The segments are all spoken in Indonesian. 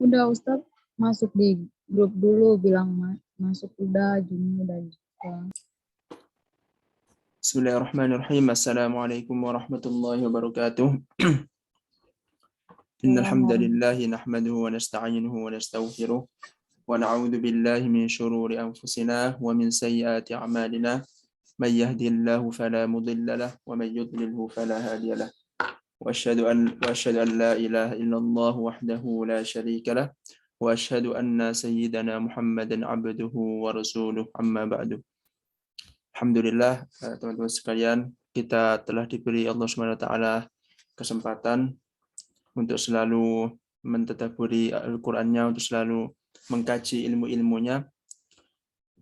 Udah Ustaz masuk di grup dulu bilang masuk udah, Juni udah juga. Bismillahirrahmanirrahim. Assalamualaikum warahmatullahi wabarakatuh. Innal hamdalillah nahmaduhu wa nasta'inuhu wa nastaghfiruh wa na'udzu billahi min shururi anfusina wa min sayyiati a'malina. May yahdihillahu fala mudilla lahu wa may yudlilhu fala hadiya lahu. وأشهد أن لا إله إلا الله وحده لا شريك له وأشهد أن سيدنا محمدا عبده ورسوله أما بعد. Alhamdulillah, teman-teman sekalian, kita telah diberi Allah SWT kesempatan untuk selalu mentadabburi Al-Qur'annya, untuk selalu mengkaji ilmu-ilmunya.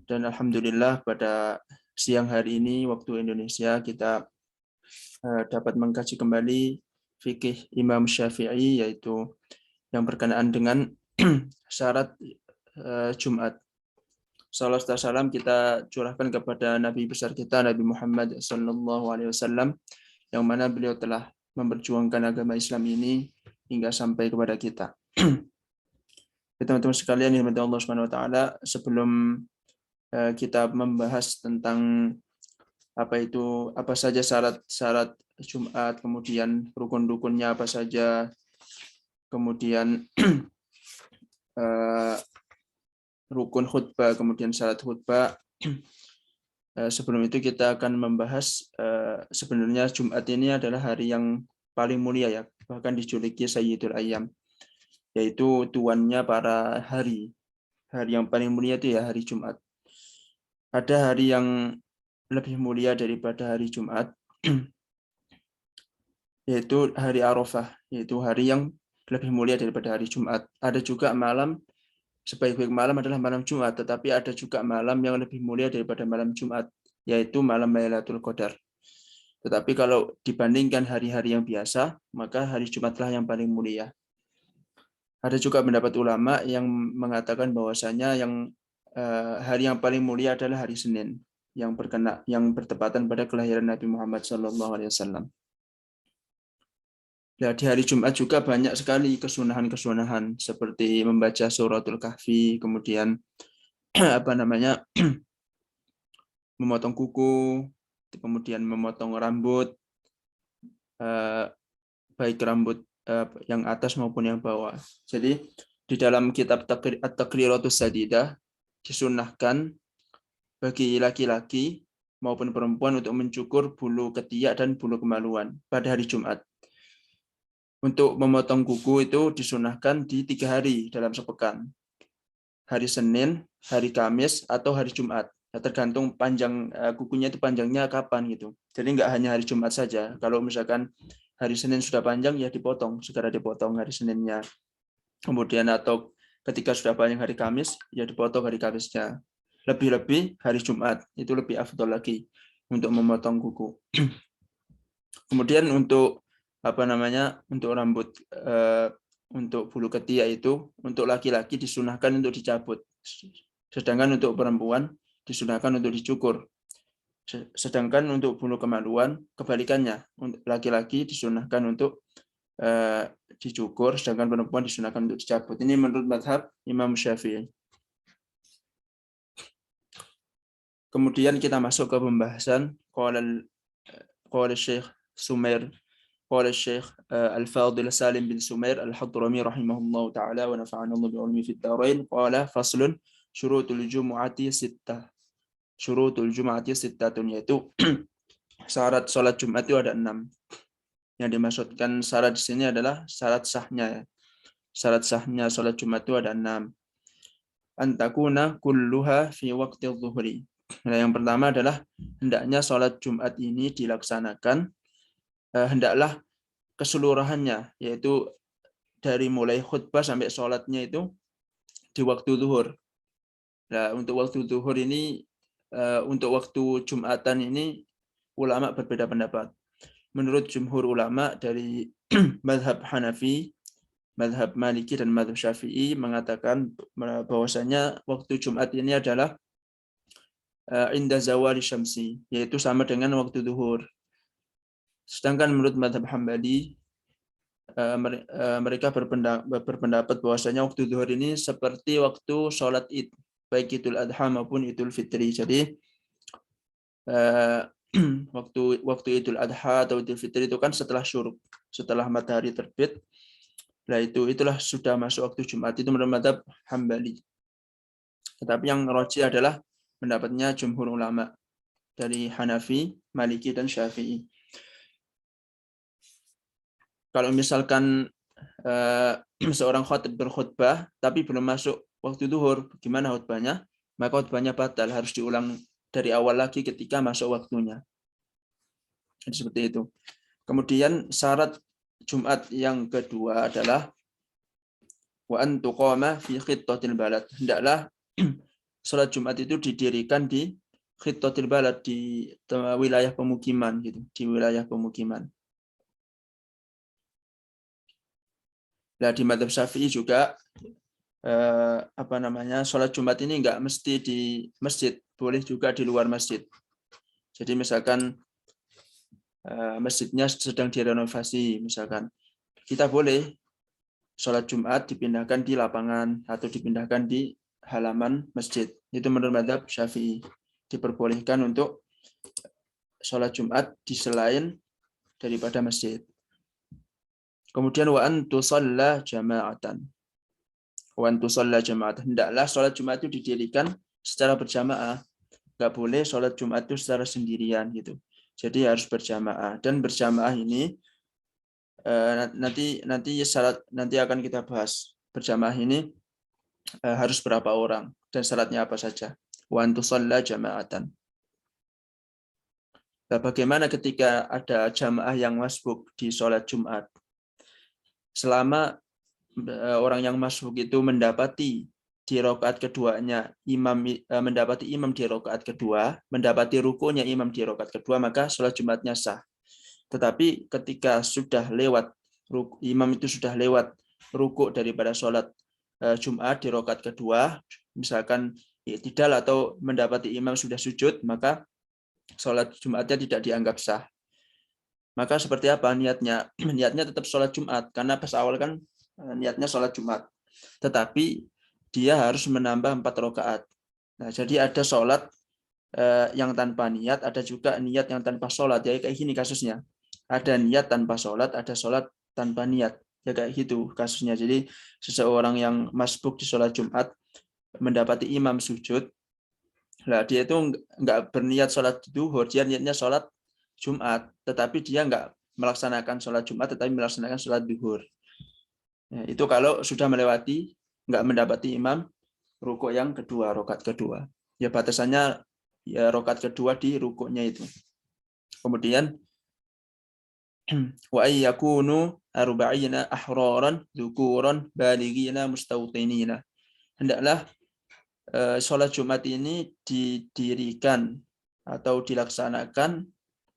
Dan alhamdulillah pada siang hari ini waktu Indonesia kita dapat mengkaji kembali fikih Imam Syafi'i, yaitu yang berkenaan dengan syarat Jumat. Salam serta salam kita curahkan kepada Nabi besar kita Nabi Muhammad SAW, yang mana beliau telah memperjuangkan agama Islam ini hingga sampai kepada kita. Teman-teman sekalian yang dimuliakan Allah Subhanahu wa taala, sebelum kita membahas tentang apa saja syarat Jumat, kemudian rukun-rukunnya apa saja, kemudian rukun khutbah, kemudian syarat khutbah. Sebelum itu kita akan membahas sebenarnya Jumat ini adalah hari yang paling mulia ya, bahkan dijuluki Sayyidul Ayyam, yaitu tuannya para hari. Hari yang paling mulia itu ya hari Jumat. Ada hari yang lebih mulia daripada hari Jumat, yaitu hari Arafah, yaitu hari yang lebih mulia daripada hari Jumat. Ada juga malam, sebaik-baik malam adalah malam Jumat, tetapi ada juga malam yang lebih mulia daripada malam Jumat, yaitu malam Lailatul Qadar. Tetapi kalau dibandingkan hari-hari yang biasa, maka hari Jumatlah yang paling mulia. Ada juga pendapat ulama yang mengatakan bahwasanya hari yang paling mulia adalah hari Senin, yang bertepatan pada kelahiran Nabi Muhammad SAW. Nah, di hari Jumat juga banyak sekali kesunahan-kesunahan seperti membaca suratul Kahfi, kemudian memotong kuku, kemudian memotong rambut, baik rambut yang atas maupun yang bawah. Jadi di dalam kitab At-Taqriratus Sadidah disunahkan bagi laki-laki maupun perempuan untuk mencukur bulu ketiak dan bulu kemaluan pada hari Jumat. Untuk memotong kuku itu disunahkan di 3 hari dalam sepekan. Hari Senin, hari Kamis, atau hari Jumat. Tergantung panjang kukunya itu panjangnya kapan gitu. Jadi nggak hanya hari Jumat saja. Kalau misalkan hari Senin sudah panjang ya dipotong, segera dipotong hari Seninnya. Kemudian atau ketika sudah panjang hari Kamis ya dipotong hari Kamisnya. Lebih-lebih hari Jumat itu lebih afdol lagi untuk memotong kuku. Kemudian untuk untuk rambut, untuk bulu ketiak itu untuk laki-laki disunahkan untuk dicabut, sedangkan untuk perempuan disunahkan untuk dicukur. Sedangkan untuk bulu kemaluan kebalikannya, untuk laki-laki disunahkan untuk dicukur, sedangkan perempuan disunahkan untuk dicabut. Ini menurut mazhab Imam Syafi'i. Kemudian kita masuk ke pembahasan qala Syekh Sumair, qala Syekh Al-Fadil Salim bin Sumair Al-Hadrami rahimahullahu taala wa nafa'ana Allah bi'ilmihi fid dharain. Qala faslun syurutul jumu'ati sittah. Syurutul jumu'ati sittatun, yaitu syarat salat Jumat itu ada 6. Yang dimaksudkan syarat di sini adalah syarat sahnya. Syarat sahnya salat Jumat itu ada 6. Antakuna kulluha fi waqti dhuhri. Nah, yang pertama adalah hendaknya salat Jumat ini dilaksanakan hendaklah keseluruhannya, yaitu dari mulai khutbah sampai sholatnya itu di waktu zuhur. Nah, untuk waktu zuhur ini, untuk waktu Jumatan ini ulama berbeda pendapat. Menurut jumhur ulama dari mazhab Hanafi, mazhab Maliki, dan mazhab Syafi'i mengatakan bahwasanya waktu Jumat ini adalah inda zawali syamsi, yaitu sama dengan waktu zuhur. Sedangkan menurut mazhab Hambali mereka berpendapat bahwasanya waktu zuhur ini seperti waktu sholat Id, baik Idul Adha maupun Idul Fitri. Jadi waktu Idul Adha atau Idul Fitri itu kan setelah syuruk, setelah matahari terbit. Nah itulah sudah masuk waktu Jumat, itu menurut mazhab Hambali. Tetapi yang roji adalah pendapatnya jumhur ulama dari Hanafi, Maliki, dan Syafi'i. Kalau misalkan seorang khatib berkhutbah tapi belum masuk waktu zuhur, gimana khutbahnya? Maka khutbahnya batal, harus diulang dari awal lagi ketika masuk waktunya. Jadi seperti itu. Kemudian syarat Jumat yang kedua adalah wa an tuqama fi khittatil balad. Hendaklah salat Jumat itu didirikan di khittatil balad, di wilayah pemukiman gitu, di wilayah pemukiman. Nah, di mazhab Syafi'i juga sholat Jumat ini enggak mesti di masjid, boleh juga di luar masjid. Jadi misalkan masjidnya sedang direnovasi, misalkan kita boleh sholat Jumat dipindahkan di lapangan atau dipindahkan di halaman masjid. Itu menurut mazhab Syafi'i, diperbolehkan untuk sholat Jumat di selain daripada masjid. Kemudian wa an tusalla jama'atan. Wa an tusalla jama'atan. Hendaklah sholat Jumat itu didirikan secara berjamaah. Enggak boleh sholat Jumat itu secara sendirian gitu. Jadi harus berjamaah, dan berjamaah ini nanti akan kita bahas. Berjamaah ini harus berapa orang dan syaratnya apa saja. Wa an tusalla jama'atan. Nah, bagaimana ketika ada jamaah yang masbuk di sholat Jumat? Selama orang yang masbuk itu mendapati di rakaat keduanya mendapati imam di rakaat kedua, mendapati rukunya imam di rakaat kedua, maka sholat Jumatnya sah. Tetapi ketika sudah lewat, imam itu sudah lewat rukuk daripada sholat Jumat di rakaat kedua, misalkan tidak atau mendapati imam sudah sujud, maka sholat Jumatnya tidak dianggap sah. Maka seperti apa niatnya? Niatnya tetap sholat Jumat, karena pas awal kan niatnya sholat Jumat. Tetapi dia harus menambah 4 rakaat. Nah, jadi ada sholat yang tanpa niat, ada juga niat yang tanpa sholat. Ya kayak gini kasusnya. Ada niat tanpa sholat, ada sholat tanpa niat. Ya kayak gitu kasusnya. Jadi seseorang yang masbuk di sholat Jumat mendapati imam sujud, nah dia itu nggak berniat sholat duhur, dia niatnya sholat Jumat, tetapi dia nggak melaksanakan sholat Jumat, tetapi melaksanakan sholat duhur. Ya, itu kalau sudah melewati, nggak mendapati imam rukuk yang kedua, rakaat kedua. Ya batasannya ya rakaat kedua di rukuknya itu. Kemudian wa ayyakunu arba'ina ahraran dzukuran balighina mustawtinina. Hendaklah sholat Jumat ini didirikan atau dilaksanakan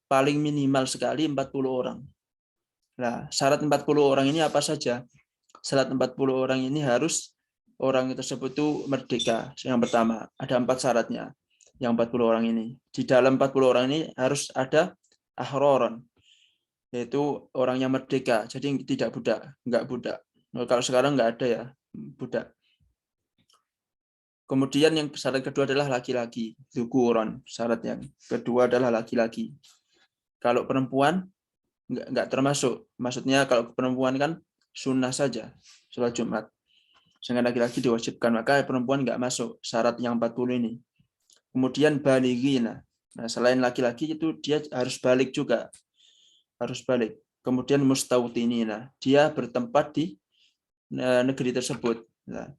paling minimal sekali 40 orang. Nah, syarat 40 orang ini apa saja? Syarat 40 orang ini harus orang tersebut itu merdeka. Yang pertama, ada 4 syaratnya. Yang 40 orang ini. Di dalam 40 orang ini harus ada ahroron, yaitu orang yang merdeka. Jadi tidak budak, enggak budak. Kalau sekarang enggak ada ya, budak. Kemudian yang syarat kedua adalah laki-laki, dzukuron. Syarat yang kedua adalah laki-laki. Kalau perempuan enggak termasuk. Maksudnya kalau perempuan kan sunnah saja sholat Jumat. Sedangkan laki-laki diwajibkan, maka perempuan enggak masuk syarat yang 40 ini. Kemudian balighina. Nah, selain laki-laki itu dia harus balik juga. Harus balik. Kemudian mustawtinina. Dia bertempat di negeri tersebut. Nah,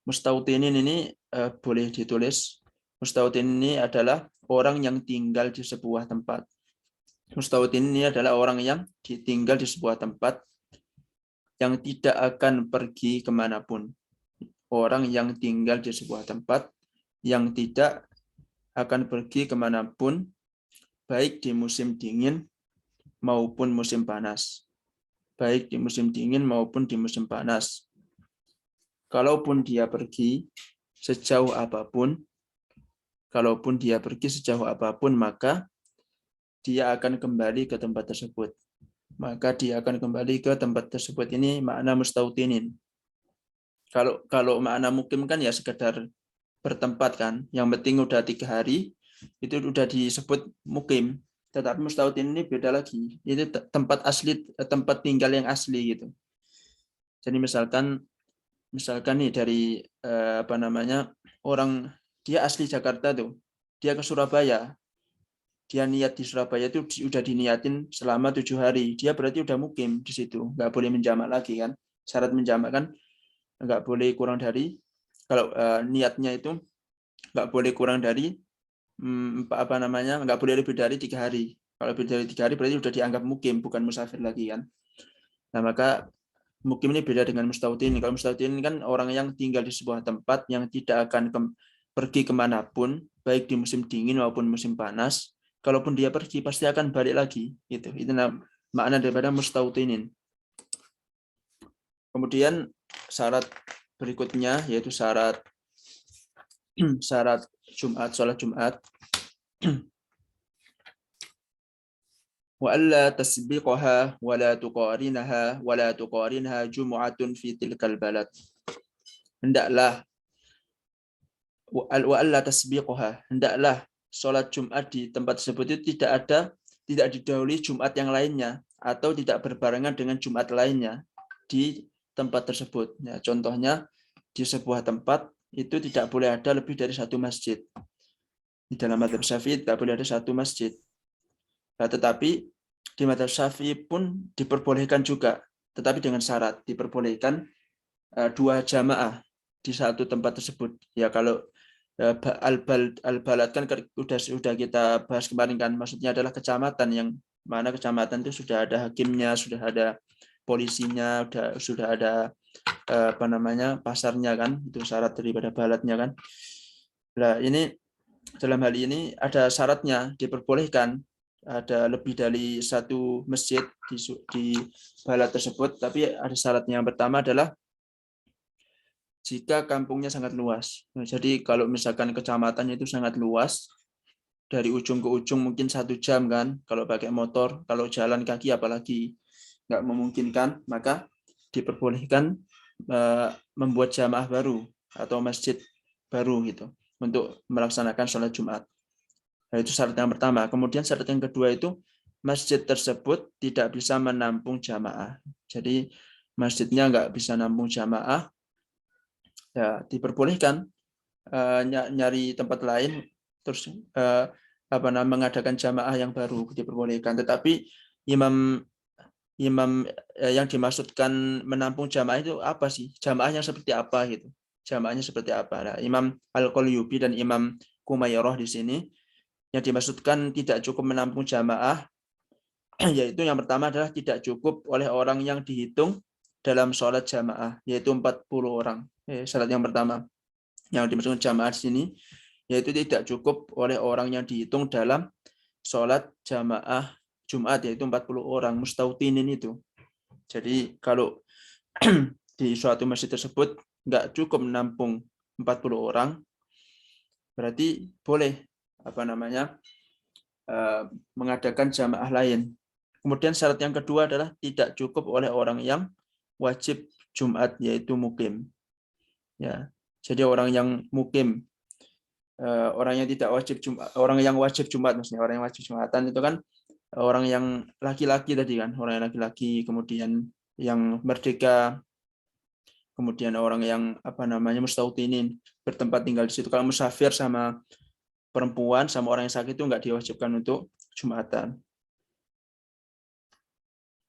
mustawtinin ini boleh ditulis. Mustawtin ini adalah orang yang tinggal di sebuah tempat. Mustawtin ini adalah orang yang tinggal di sebuah tempat yang tidak akan pergi kemanapun. Orang yang tinggal di sebuah tempat yang tidak akan pergi kemanapun, baik di musim dingin maupun musim panas. Baik di musim dingin maupun di musim panas. Kalaupun dia pergi sejauh apapun, maka dia akan kembali ke tempat tersebut. maka dia akan kembali ke tempat tersebut. Ini makna mustautinin. Kalau makna mukim kan ya sekedar bertempat kan, yang penting udah 3 hari itu udah disebut mukim. Tetapi mustautin ini beda lagi, itu tempat asli, tempat tinggal yang asli gitu. Jadi misalkan nih dari apa namanya, orang dia asli Jakarta tuh, dia ke Surabaya, dia niat di Surabaya itu udah diniatin selama 7 hari, dia berarti udah mukim di situ, nggak boleh menjamak lagi kan. Syarat menjamak kan nggak boleh kurang dari, kalau niatnya itu nggak boleh kurang dari apa namanya, nggak boleh lebih dari 3 hari. Kalau lebih dari 3 hari berarti sudah dianggap mukim, bukan musafir lagi kan. Nah maka mukim ini beda dengan mustautin. Kalau mustautin kan orang yang tinggal di sebuah tempat yang tidak akan pergi kemanapun, baik di musim dingin maupun musim panas. Kalaupun dia pergi pasti akan balik lagi. Itu makna daripada mustautinin. Kemudian syarat berikutnya yaitu syarat Jumat, sholat Jumat. Wa alla tasbiqaha wa la tuqarinha jumu'atun fi tilkal balad. Hendaklah wa alla tasbiqaha, hendaklah sholat Jumat di tempat tersebut itu tidak didahului Jumat yang lainnya atau tidak berbarengan dengan Jumat lainnya di tempat tersebut. Ya, contohnya di sebuah tempat itu tidak boleh ada lebih dari 1 masjid. Di dalam mazhab Syafi'i tidak boleh ada 1 masjid. Nah, tetapi di mazhab Syafi'i pun diperbolehkan juga, tetapi dengan syarat diperbolehkan 2 jamaah di satu tempat tersebut. Ya kalau al-balad kan sudah kita bahas kemarin kan, maksudnya adalah kecamatan yang mana kecamatan itu sudah ada hakimnya, sudah ada polisinya, sudah ada apa namanya, pasarnya kan, itu syarat daripada baladnya kan. Nah ini dalam hal ini ada syaratnya, diperbolehkan ada lebih dari 1 masjid di balad tersebut, tapi ada syaratnya. Yang pertama adalah jika kampungnya sangat luas. Nah, jadi kalau misalkan kecamatannya itu sangat luas, dari ujung ke ujung mungkin 1 jam kan, kalau pakai motor, kalau jalan kaki apalagi nggak memungkinkan, maka diperbolehkan membuat jamaah baru atau masjid baru gitu untuk melaksanakan sholat Jumat. Nah, itu syarat yang pertama. Kemudian syarat yang kedua itu masjid tersebut tidak bisa menampung jamaah. Jadi masjidnya nggak bisa nampung jamaah, ya diperbolehkan nyari tempat lain, terus mengadakan jamaah yang baru, diperbolehkan. Tetapi imam yang dimaksudkan menampung jamaah itu apa sih? Jamaahnya seperti apa gitu? Jamaahnya seperti apa? Nah, Imam Al-Qalyubi dan Imam Kumayrah di sini yang dimaksudkan tidak cukup menampung jamaah, yaitu yang pertama adalah tidak cukup oleh orang yang dihitung dalam sholat jamaah, yaitu 40 orang. Syarat yang pertama yang dimaksud jamaah di sini, yaitu tidak cukup oleh orang yang dihitung dalam sholat jamaah Jumat, yaitu 40 orang, mustautinin itu. Jadi kalau di suatu masjid tersebut nggak cukup menampung 40 orang, berarti boleh mengadakan jamaah lain. Kemudian syarat yang kedua adalah tidak cukup oleh orang yang wajib Jumat, yaitu mukim. Ya, jadi orang yang mukim, orang yang tidak wajib Jumat, orang yang wajib Jumat, maksudnya orang yang wajib Jumatan itu kan orang yang laki-laki tadi kan, orang yang laki-laki, kemudian yang merdeka, kemudian orang yang mustautinin, bertempat tinggal di situ. Kalau musafir sama perempuan sama orang yang sakit itu nggak diwajibkan untuk Jumatan.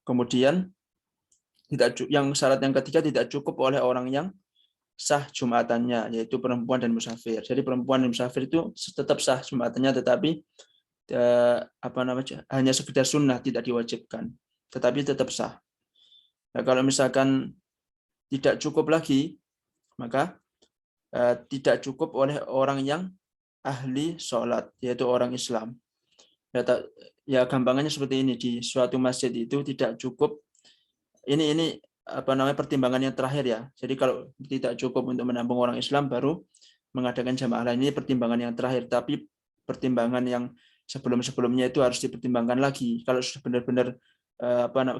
Kemudian yang syarat yang ketiga tidak cukup oleh orang yang sah Jumatannya, yaitu perempuan dan musafir. Jadi perempuan dan musafir itu tetap sah Jumatannya, tetapi hanya sekedar sunnah, tidak diwajibkan, tetapi tetap sah. Nah, kalau misalkan tidak cukup lagi, maka tidak cukup oleh orang yang ahli sholat, yaitu orang Islam. Ya gampangannya seperti ini, di suatu masjid itu tidak cukup, ini pertimbangan yang terakhir ya. Jadi kalau tidak cukup untuk menampung orang Islam, baru mengadakan jamaah lain. Ini pertimbangan yang terakhir, tapi pertimbangan yang sebelum-sebelumnya itu harus dipertimbangkan lagi. Kalau sudah benar-benar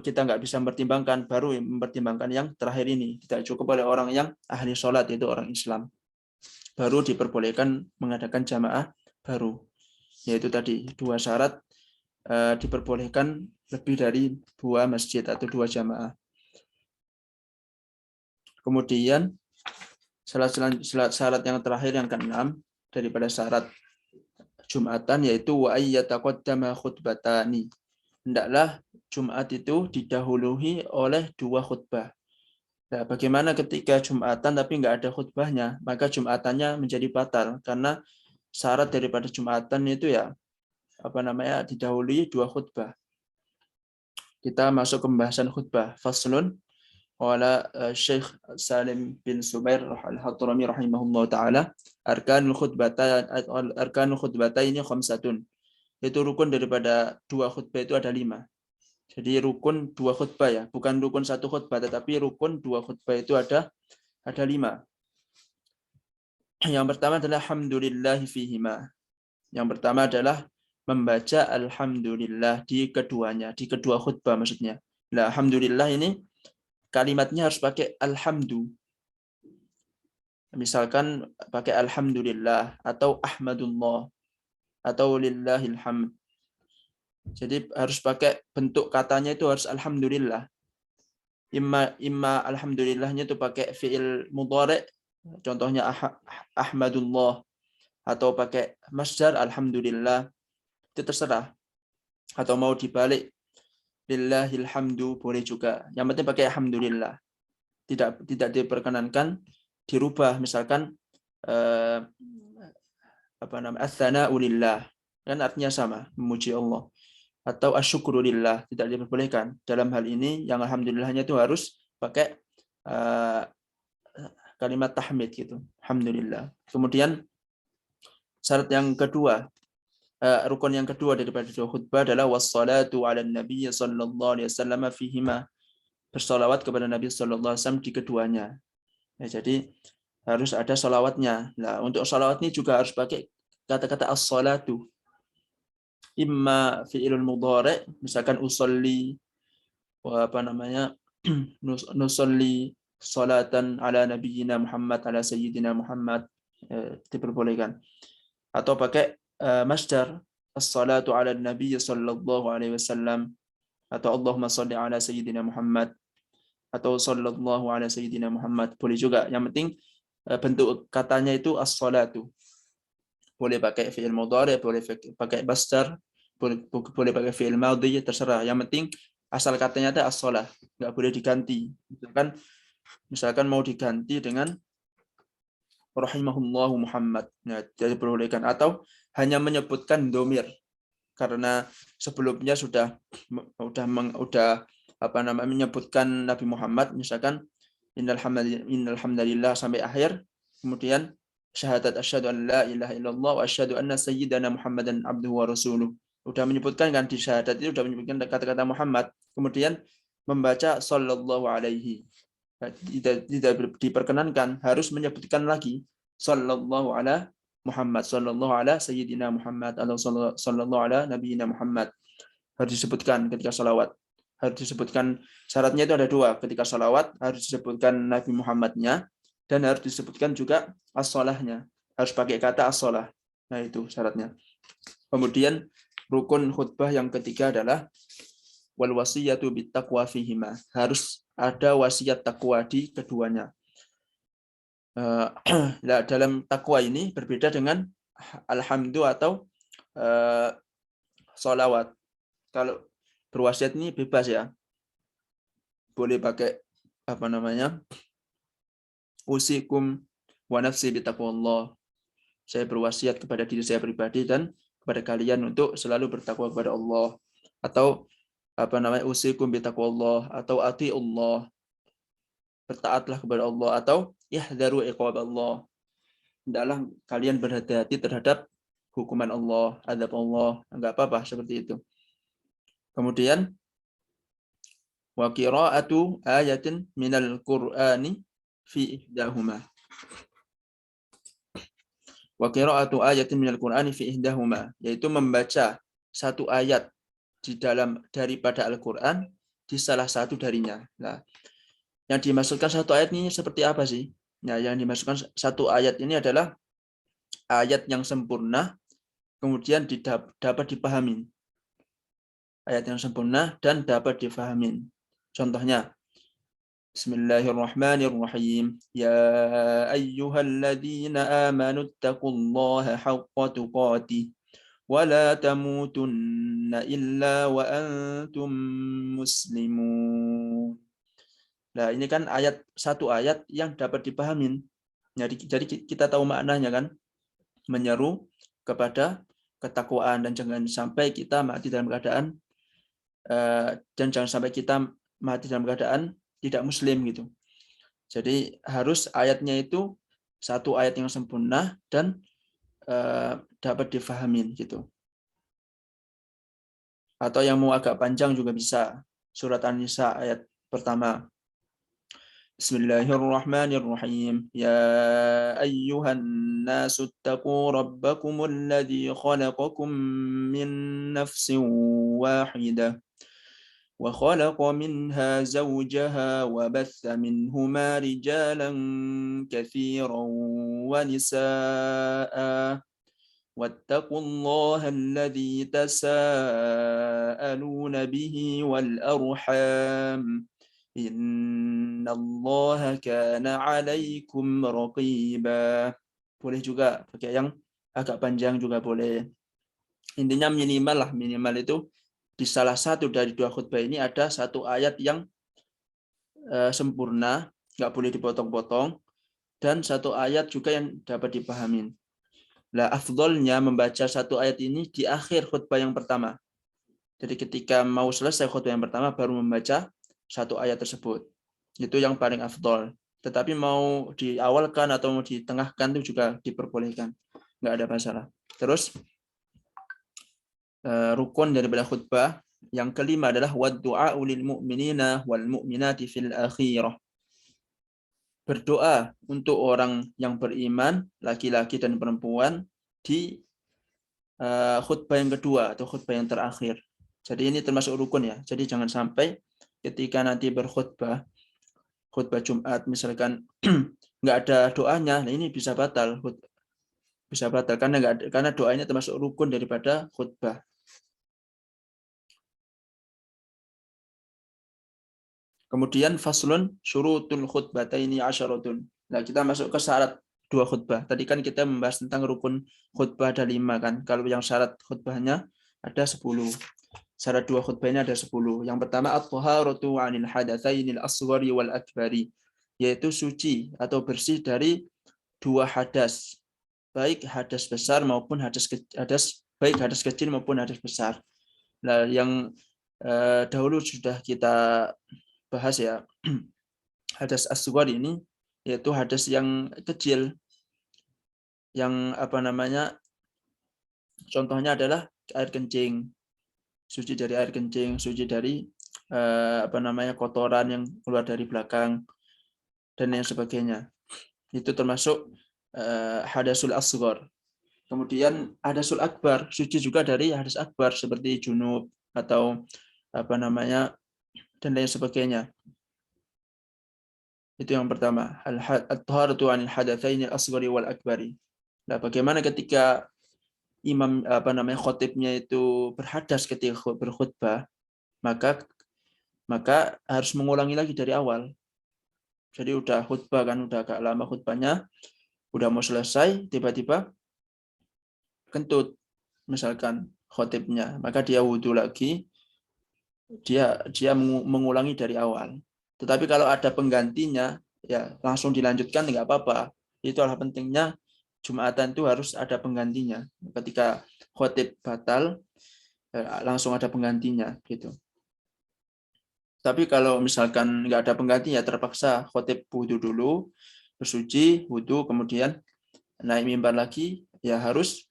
kita nggak bisa mempertimbangkan, baru mempertimbangkan yang terakhir ini. Tidak cukup oleh orang yang ahli sholat, itu orang Islam. Baru diperbolehkan mengadakan jamaah baru. Yaitu tadi 2 syarat, diperbolehkan lebih dari 2 masjid atau 2 jamaah. Kemudian syarat yang terakhir yang ke-6 daripada syarat Jumatan, yaitu wa ayyataqaddama khutbatani. Hendaklah Jumat itu didahului oleh 2 khutbah. Nah, bagaimana ketika Jumatan tapi nggak ada khutbahnya, maka Jumatannya menjadi batal, karena syarat daripada Jumatan itu ya didahului 2 khutbah. Kita masuk ke pembahasan khutbah. Faslun qala Syekh Salim bin Subair al-Hadrami rahimahullah taala, arkanul khutbataini khamsatun. Itu rukun daripada 2 khutbah itu ada 5. Jadi rukun 2 khutbah ya, bukan rukun 1 khutbah, tetapi rukun 2 khutbah itu ada 5. Yang pertama adalah hamdulillah fihima. Yang pertama adalah membaca alhamdulillah di keduanya, di kedua khutbah maksudnya. Nah, alhamdulillah ini kalimatnya harus pakai alhamdu. Misalkan pakai alhamdulillah atau ahmadullah atau lillahil hamd. Jadi harus pakai bentuk katanya itu harus alhamdulillah. Imma alhamdulillahnya itu pakai fi'il mudhari', contohnya ahmadullah, atau pakai masdar alhamdulillah, itu terserah. Atau mau dibalik lillahil hamdu boleh juga. Yang penting pakai alhamdulillah. Tidak diperkenankan dirubah, misalkan as-sana'u lillah, kan artinya sama, memuji Allah. Atau asyukurulillah, tidak diperbolehkan. Dalam hal ini yang alhamdulillahnya itu harus pakai kalimat tahmid gitu, alhamdulillah. Kemudian syarat yang kedua, rukun yang kedua daripada 2 khutbah adalah wassalatu ala nabi sallallahu alaihi wasallam fihima, bersolawat kepada Nabi sallallahu alaihi wasallam di keduanya. Ya, jadi harus ada salawatnya. Nah, untuk salawat ini juga harus pakai kata-kata as-salatu. Imma fi'ilul mudhari', misalkan usolli nusolli salatan ala nabiyyina Muhammad ala sayyidina Muhammad, diperbolehkan. Atau pakai masdar as-salatu ala nabi sallallahu alaihi wasallam, atau Allahumma shalli ala sayyidina Muhammad, atau sallallahu ala sayyidina Muhammad, boleh juga. Yang penting bentuk katanya itu as-salatu. Boleh pakai fi'il mudhari', boleh pakai masdar, boleh pakai fi'il madhi, terserah. Yang penting asal katanya ada as-shalah, nggak boleh diganti. Misalkan mau diganti dengan rahimahullahu Muhammad, nah, jadi diperbolehkan. Atau hanya menyebutkan domir, karena sebelumnya sudah menyebutkan Nabi Muhammad, misalkan innal hamdalillah sampai akhir, kemudian syahadat asyhadu an la ilaha illallah wa asyhadu anna sayyidana Muhammadan abduhu wa rasuluh. Udah menyebutkan kan, di syahadat itu udah menyebutkan kata-kata Muhammad, kemudian membaca sallallahu alaihi. Tidak diperkenankan harus menyebutkan lagi sallallahu ala Muhammad, sallallahu ala sayyidina Muhammad, atau sallallahu ala nabiyina Muhammad. Harus disebutkan ketika salawat. Harus disebutkan, syaratnya itu ada 2. Ketika salawat harus disebutkan Nabi Muhammadnya, dan harus disebutkan juga as-sholahnya. Harus pakai kata as-sholah. Nah, itu syaratnya. Kemudian rukun khutbah yang ketiga adalah wal wasiyatu bittaqwa fihima. Harus ada wasiat takwa di keduanya. Nah, dalam takwa ini berbeda dengan alhamdu atau sholawat. Kalau berwasiat ini bebas ya. Boleh pakai usikum wa nafsi bitaqwallah. Saya berwasiat kepada diri saya pribadi dan kepada kalian untuk selalu bertakwa kepada Allah. Atau usikum bitaqwallah, atau atiullah, bertaatlah kepada Allah, atau yahdharu iqaballah, hendaklah kalian berhati-hati terhadap hukuman Allah, azab Allah. Enggak apa-apa seperti itu. Kemudian wa qira'atu ayatin minal Qur'ani fi ihdahuma. Wa qira'atu ayatin minal Qur'ani fi ihdahuma, yaitu membaca satu ayat di dalam daripada Al-Quran di salah satu darinya. Nah, yang dimaksudkan satu ayat ini seperti apa sih? Nah, yang dimaksudkan satu ayat ini adalah ayat yang sempurna, kemudian dapat dipahami. Ayat yang sempurna dan dapat dipahami. Contohnya, Bismillahirrahmanirrahim. Ya ayyuhalladzina amanu taqullaha haqqa tuqatih wa la tamutunna illa wa antum muslimun. Nah, ini kan satu ayat yang dapat dipahamin. Jadi kita tahu maknanya kan, menyeru kepada ketakwaan dan jangan sampai kita mati dalam keadaan dan jangan sampai kita mati dalam keadaan tidak muslim gitu. Jadi harus ayatnya itu satu ayat yang sempurna dan dapat difahamin gitu. Atau yang mau agak panjang juga bisa. Surat An-Nisa ayat pertama. Bismillahirrahmanirrahim. Ya ayyuhan nasu taqu rabbakumul ladzi khalaqakum min nafsin wahidah. وخلق منها زوجها وبث منهما رجالا كثيرا ونساء واتقوا الله الذي تساءلون به والأرحام إن الله كان عليكم رقيبا. Boleh juga pakai yang agak panjang juga boleh. Intinya minimal itu di salah satu dari dua khutbah ini ada satu ayat yang sempurna, nggak boleh dipotong-potong, dan satu ayat juga yang dapat dipahami. Nah, afdolnya membaca satu ayat ini di akhir khutbah yang pertama. Jadi ketika mau selesai khutbah yang pertama, baru membaca satu ayat tersebut. Itu yang paling afdol. Tetapi mau diawalkan atau mau ditengahkan itu juga diperbolehkan. Nggak ada masalah. Terus, rukun daripada khutbah yang kelima adalah waddu'a lil mu'minina wal mu'minati fil akhirah. Berdoa untuk orang yang beriman, laki-laki dan perempuan di khutbah yang kedua atau khutbah yang terakhir. Jadi ini termasuk rukun ya. Jadi jangan sampai ketika nanti berkhutbah, khutbah Jumat misalkan nggak ada doanya, nah ini bisa batal karena doanya termasuk rukun daripada khutbah. Kemudian faslun syurutul khutbataini asyaratun. Nah, kita masuk ke syarat dua khutbah. Tadi kan kita membahas tentang rukun khutbah ada 5 kan. Kalau yang syarat khutbahnya ada 10. Syarat dua khutbah ini ada 10. Yang pertama at-taharatu 'anil hadatsainil asghari wal akbari, yaitu suci atau bersih dari dua hadas. Baik hadas besar maupun hadas kecil maupun hadas besar. Nah, yang dahulu sudah kita bahas ya, hadas asghar ini yaitu hadas yang kecil, yang contohnya adalah air kencing, suci dari air kencing, suci dari kotoran yang keluar dari belakang dan lain sebagainya. Itu termasuk hadasul asghar. Kemudian hadasul akbar, suci juga dari hadas akbar seperti junub atau dan lain sebagainya. Itu yang pertama, at-taharatu 'anil hadatsaini al-asghari wal akbari. Nah, bagaimana ketika imam khatibnya itu berhadas ketika berkhutbah, maka harus mengulangi lagi dari awal. Jadi udah khutbah kan, udah agak lama khutbahnya, udah mau selesai, tiba-tiba kentut misalkan khatibnya, maka dia wudhu lagi, dia mengulangi dari awal. Tetapi kalau ada penggantinya, ya langsung dilanjutkan nggak apa-apa. Itulah pentingnya Jumatan itu harus ada penggantinya. Ketika khotib batal, langsung ada penggantinya gitu. Tapi kalau misalkan nggak ada penggantinya, terpaksa khotib wudhu dulu, bersuci, wudhu, kemudian naik mimbar lagi, ya harus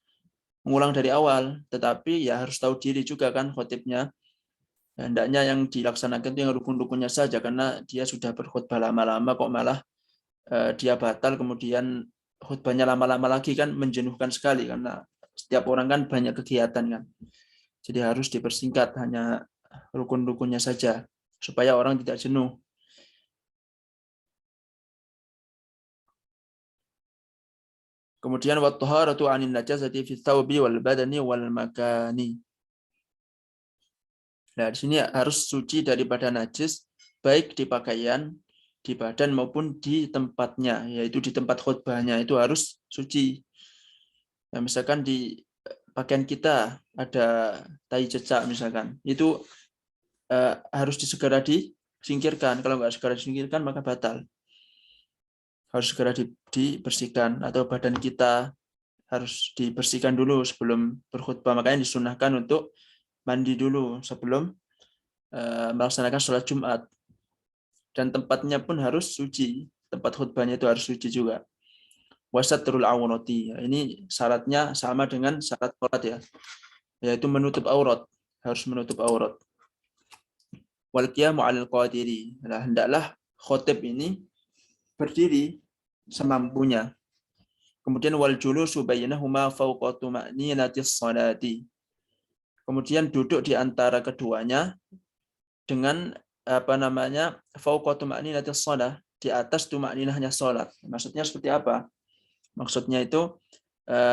mengulang dari awal. Tetapi ya harus tahu diri juga kan khotibnya. Hendaknya yang dilaksanakan itu yang rukun-rukunnya saja, karena dia sudah berkhutbah lama-lama kok malah dia batal, kemudian khutbahnya lama-lama lagi kan menjenuhkan sekali, karena setiap orang kan banyak kegiatan kan. Jadi harus dipersingkat, hanya rukun-rukunnya saja supaya orang tidak jenuh. Kemudian wa taharatu 'anil najasati fi tsaubi wal badani wal makani. Nah, di sini harus suci daripada najis baik di pakaian, di badan maupun di tempatnya, yaitu di tempat khutbahnya itu harus suci. Nah, misalkan di pakaian kita ada tai cecak misalkan, itu harus segera disingkirkan. Kalau nggak segera disingkirkan maka batal. Harus segera dibersihkan, atau badan kita harus dibersihkan dulu sebelum berkhutbah. Makanya disunahkan untuk mandi dulu sebelum melaksanakan sholat Jumat. Dan tempatnya pun harus suci. Tempat khutbahnya itu harus suci juga. Wasatrul aurati. Ini syaratnya sama dengan syarat sholat ya, yaitu menutup aurat. Harus menutup aurat. Wal qiyamu 'alal qadiri. Nah, hendaklah khotib ini berdiri semampunya. Kemudian wal julusu bainahuma fawqa tuma'ninatis sholati. Kemudian duduk di antara keduanya dengan fawqa tuma'ninatis shalah, di atas tuma'ninahnya salat. Maksudnya seperti apa? Maksudnya itu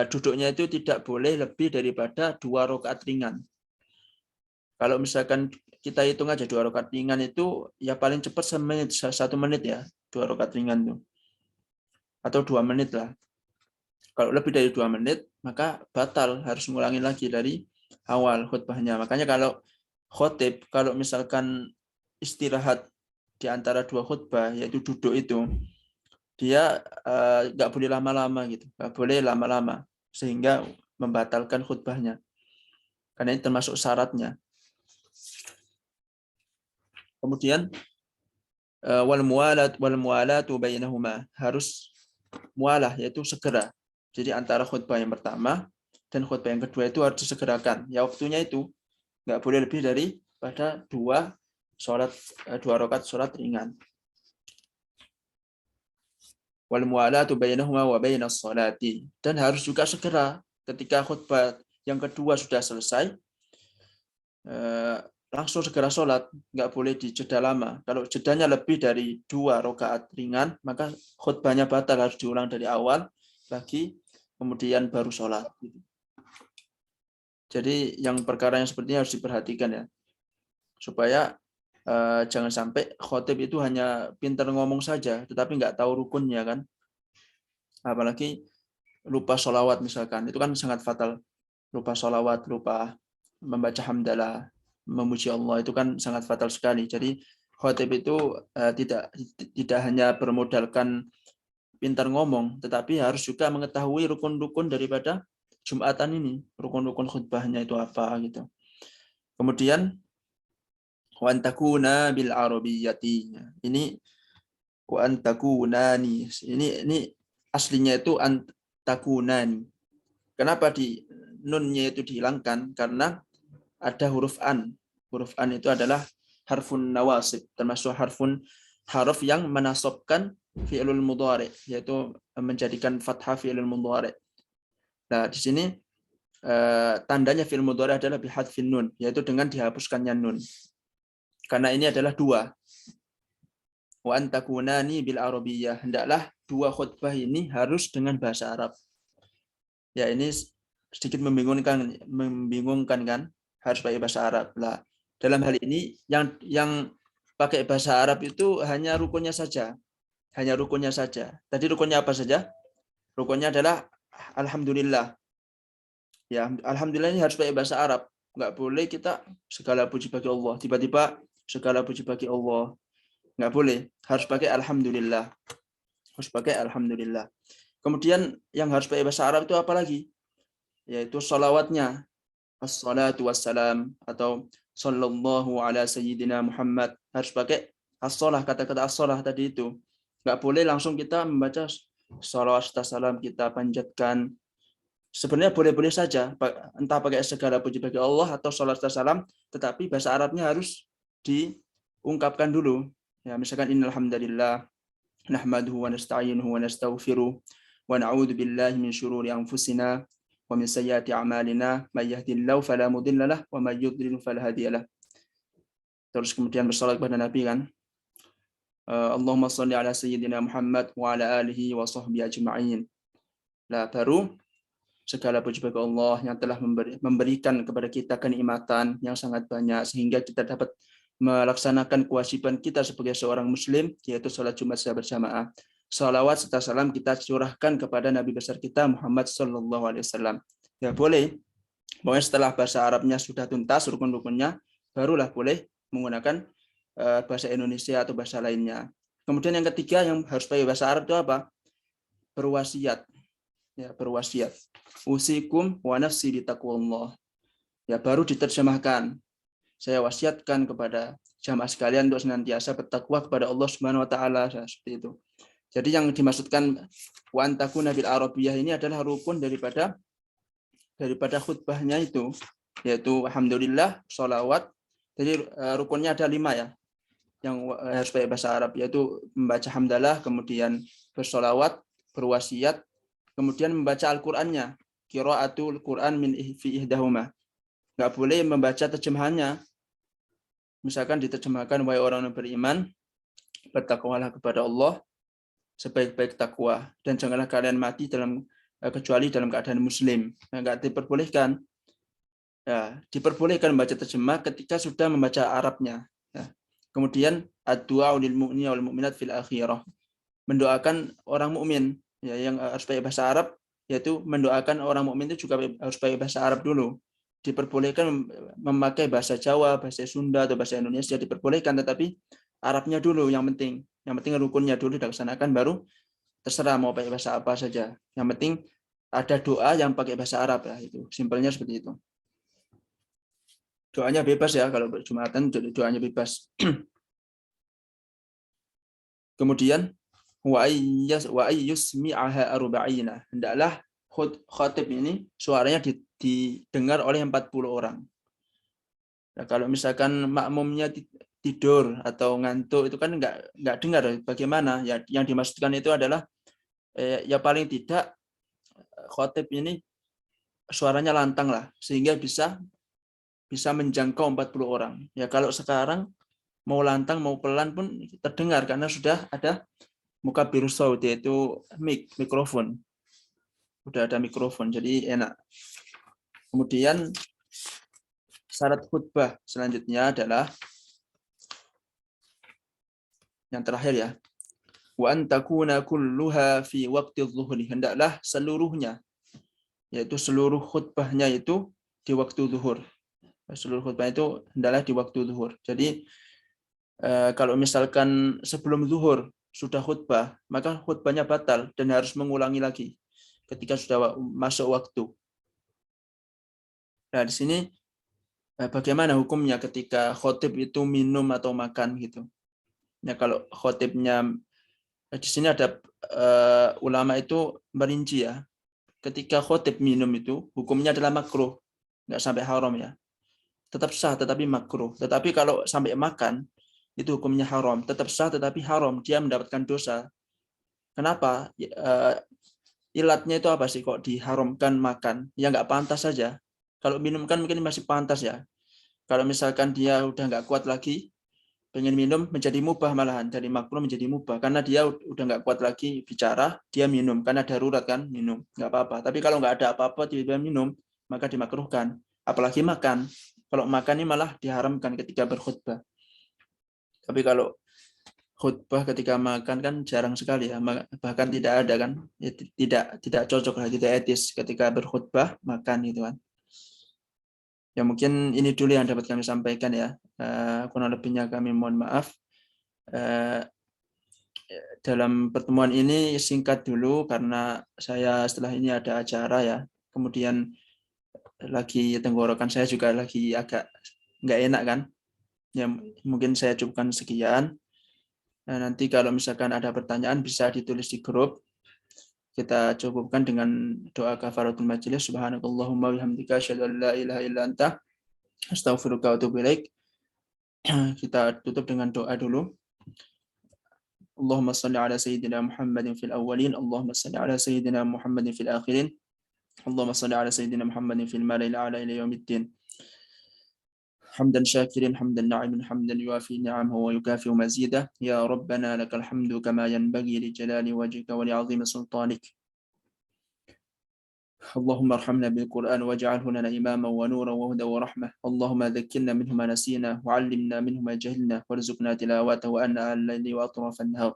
duduknya itu tidak boleh lebih daripada 2 rakaat ringan. Kalau misalkan kita hitung aja 2 rakaat ringan itu ya paling cepat 1 menit ya, 2 rakaat ringan itu. Atau 2 menit lah. Kalau lebih dari 2 menit, maka batal, harus ngulangi lagi dari awal khutbahnya. Makanya kalau khotib, kalau misalkan istirahat di antara 2 khutbah, yaitu duduk itu, dia nggak boleh lama-lama gitu, nggak boleh lama-lama, sehingga membatalkan khutbahnya. Karena ini termasuk syaratnya. Kemudian wal mualatu bainahuma, harus mualah, yaitu segera. Jadi antara khutbah yang pertama dan khutbah yang kedua itu harus disegerakan. Ya waktunya itu nggak boleh lebih daripada 2 rakaat sholat ringan. Wal mualatu bainahuma wa bainas sholati, dan harus juga segera ketika khutbah yang kedua sudah selesai, langsung segera sholat, nggak boleh dijeda lama. Kalau jedanya lebih dari 2 rakaat ringan, maka khutbahnya batal, harus diulang dari awal lagi, kemudian baru sholat. Jadi yang perkara yang seperti ini harus diperhatikan ya, supaya jangan sampai khotib itu hanya pintar ngomong saja, tetapi nggak tahu rukunnya kan. Apalagi lupa sholawat misalkan, itu kan sangat fatal. Lupa sholawat, lupa membaca hamdalah, memuji Allah, itu kan sangat fatal sekali. Jadi khotib itu tidak hanya bermodalkan pintar ngomong, tetapi harus juga mengetahui rukun-rukun daripada Jumatan ini, rukun-rukun khutbahnya itu apa gitu. Kemudian wa antakuna bil arabiyyati. Ini wa antakunani. Ini aslinya itu antakunani. Kenapa di nunnya itu dihilangkan? Karena ada huruf an. Huruf an itu adalah harfun nawasib, termasuk harf yang menasobkan fi'lul mudhari, yaitu menjadikan fathah fi'lul mudhari. Nah, di sini tandanya fi'il mudhari adalah bihadfin nun, yaitu dengan dihapuskannya nun. Karena ini adalah 2. Wa antakunani bil arabiyyah. Hendaklah 2 khutbah ini harus dengan bahasa Arab. Ya, ini sedikit membingungkan kan? Harus pakai bahasa Arab. Lah, dalam hal ini yang pakai bahasa Arab itu hanya rukunnya saja. Hanya rukunnya saja. Tadi rukunnya apa saja? Rukunnya adalah alhamdulillah. Ya, alhamdulillah ini harus pakai bahasa Arab. Nggak boleh kita segala puji bagi Allah. Tiba-tiba segala puji bagi Allah. Nggak boleh. Harus pakai alhamdulillah. Harus pakai alhamdulillah. Kemudian yang harus pakai bahasa Arab itu apa lagi? Yaitu sholawatnya. Assalatu wassalam, atau sallallahu ala sayyidina Muhammad. Harus pakai as-sholah, kata-kata as-sholah tadi itu. Nggak boleh langsung kita membaca sholawat serta salam kita panjatkan. Sebenarnya boleh-boleh saja, entah pakai segala puji bagi Allah atau sholawat serta salam, tetapi bahasa Arabnya harus diungkapkan dulu. Ya, misalkan innal hamdalillah nahmaduhu wa nasta'inuhu wa nastaghfiruh wa na'udzu billahi min syururi anfusina wa min sayyiati a'malina may yahdihillahu fala mudilla lahu wa may yudlil fala hadiya lahu. Terus kemudian bersalawat kepada Nabi kan. Allahumma shalli ala sayyidina Muhammad wa ala alihi wa sahbihi ajma'in. Nah, baru segala puji bagi Allah yang telah memberikan kepada kita kenikmatan yang sangat banyak sehingga kita dapat melaksanakan kewajiban kita sebagai seorang muslim, yaitu sholat Jumat secara berjamaah. Salawat serta salam kita curahkan kepada Nabi besar kita Muhammad sallallahu alaihi wasallam. Ya boleh. Pokoknya setelah bahasa Arabnya sudah tuntas rukun-rukunnya, barulah boleh menggunakan bahasa Indonesia atau bahasa lainnya. Kemudian yang ketiga yang harus pakai bahasa Arab itu apa? Berwasiat. Ya, berwasiat. Usikum wa nafsi bi taqwallah. Ya, baru diterjemahkan. Saya wasiatkan kepada jamaah sekalian untuk senantiasa bertakwa kepada Allah Subhanahu wa taala, seperti itu. Jadi yang dimaksudkan wa antakuna bil arabiyyah ini adalah rukun daripada khutbahnya itu, yaitu alhamdulillah, sholawat. Jadi rukunnya ada 5 ya. Yang harus pakai bahasa Arab, yaitu membaca hamdalah, kemudian bersolawat, berwasiat, kemudian membaca Al-Qur'annya, qiraatul Qur'an min fi ihdahuma. Enggak boleh membaca terjemahannya. Misalkan diterjemahkan wahai orang yang beriman, bertakwalah kepada Allah sebaik-baik takwa dan janganlah kalian mati kecuali dalam keadaan muslim. Enggak diperbolehkan. Ya, diperbolehkan membaca terjemah ketika sudah membaca Arabnya. Kemudian ad-du'a lil mu'mini wal mu'minat fil akhirah. Mendoakan orang mukmin, ya, yang harus pakai bahasa Arab, yaitu mendoakan orang mukmin itu juga harus pakai bahasa Arab dulu. Diperbolehkan memakai bahasa Jawa, bahasa Sunda atau bahasa Indonesia diperbolehkan, tetapi Arabnya dulu yang penting. Yang penting rukunnya dulu dilaksanakan, baru terserah mau pakai bahasa apa saja. Yang penting ada doa yang pakai bahasa Arab ya, itu. Simpelnya seperti itu. Doanya bebas ya, kalau Jumatan doanya bebas. Kemudian wa ayyusmi'aha arba'ina. Hendaklah khatib ini suaranya didengar oleh 40 orang. Nah, kalau misalkan makmumnya tidur atau ngantuk itu kan enggak dengar bagaimana? Ya, yang dimaksudkan itu adalah ya paling tidak khatib ini suaranya lantang lah sehingga bisa menjangkau 40 orang. Ya kalau sekarang mau lantang mau pelan pun terdengar karena sudah ada mukabirus shaut, yaitu mikrofon. Sudah ada mikrofon, jadi enak. Kemudian syarat khutbah selanjutnya adalah yang terakhir ya. Wa an takuna kulluha fi waqti dhuhri. Hendaklah seluruhnya, yaitu seluruh khutbahnya itu di waktu zuhur. Seluruh khutbah itu hendaklah di waktu zuhur. Jadi kalau misalkan sebelum zuhur sudah khutbah, maka khutbahnya batal dan harus mengulangi lagi ketika sudah masuk waktu. Nah, di sini bagaimana hukumnya ketika khotib itu minum atau makan gitu. Ya kalau khotibnya di sini ada ulama itu merinci ya. Ketika khotib minum itu hukumnya adalah makruh, nggak sampai haram ya. Tetap sah tetapi makruh. Tetapi kalau sampai makan itu hukumnya haram. Tetap sah tetapi haram. Dia mendapatkan dosa. Kenapa? Ilatnya itu apa sih kok diharamkan makan? Ya nggak pantas saja. Kalau minum kan mungkin masih pantas ya. Kalau misalkan dia udah nggak kuat lagi, pengen minum menjadi mubah malahan. Dari makruh menjadi mubah. Karena dia udah nggak kuat lagi bicara, dia minum. Karena darurat kan, minum. Nggak apa-apa. Tapi kalau nggak ada apa-apa, tiba-tiba minum, maka dimakruhkan. Apalagi makan. Kalau makan ini malah diharamkan ketika berkhutbah. Tapi kalau khutbah ketika makan kan jarang sekali ya, bahkan tidak ada kan, ya, tidak cocok lah, tidak etis ketika berkhutbah makan gitu kan. Ya mungkin ini dulu yang dapat kami sampaikan ya. Kurang lebihnya kami mohon maaf. Dalam pertemuan ini singkat dulu karena saya setelah ini ada acara ya. Kemudian lagi tenggorokan saya juga lagi agak nggak enak kan. Ya mungkin saya cukupkan sekian. Nah, nanti kalau misalkan ada pertanyaan bisa ditulis di grup. Kita cukupkan dengan doa kafaratul majelis. Subhanakallahumma bihamdika asyhadu an la ilaha illa anta astaghfiruka wa atubu ilaik. Kita tutup dengan doa dulu. Allahumma shalli ala sayyidina Muhammadin fil awwalin, Allahumma shalli ala sayyidina Muhammadin fil akhirin. اللهم صل على سيدنا محمد في الملأ الأعلى إلى يوم الدين. حمدا شاكرين حمدا ناعما حمدا يوافي نعمه ويكافئ مزيده. يا ربنا لك الحمد كما ينبغي لجلال وجهك ولعظيم سلطانك. اللهم ارحمنا بالقرآن واجعله لنا إماما ونورا وهدى ورحمة. اللهم ذكرنا منه ما نسينا وعلمنا منه ما جهلنا وارزقنا تلاوته آناء الليل وأطراف النهار.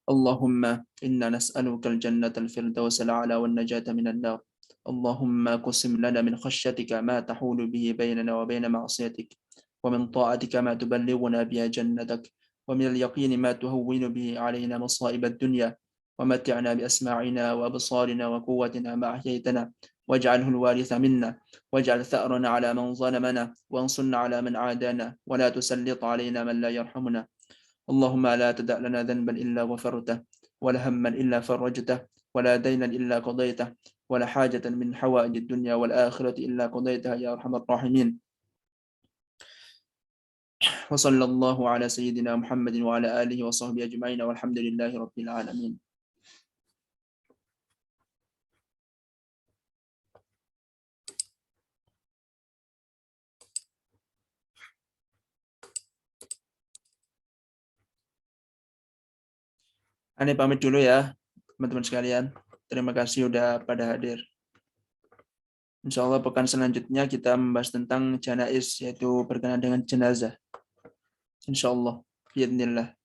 اللهم إنا نسألك الجنة الفردوس الأعلى والنجاة من النار. اللهم قسم لنا من خشيتك ما تحول به بيننا وبين معصيتك، ومن طاعتك ما تبلغنا بها جنتك، ومن اليقين ما تهون به علينا مصائب الدنيا، ومتعنا بأسماعنا وأبصارنا وقوتنا ما أحييتنا، واجعله الوارث منا، واجعل ثأرنا على من ظلمنا، وانصرنا على من عادانا، ولا تسلط علينا من لا يرحمنا. اللهم لا تدع لنا ذنبا إلا غفرته، ولا هما إلا فرجته، ولا دينا إلا قضيته، ولا حاجة من حوائج الدنيا والآخرة إلا قضيتها يا أرحم الراحمين. وصلى الله على سيدنا محمد وعلى آله وصحبه أجمعين، والحمد لله رب العالمين. Ane pamit dulu ya teman-teman sekalian. Terima kasih udah pada hadir. Insya Allah pekan selanjutnya kita membahas tentang janaiz, yaitu berkenaan dengan jenazah. Insya Allah. Bismillah.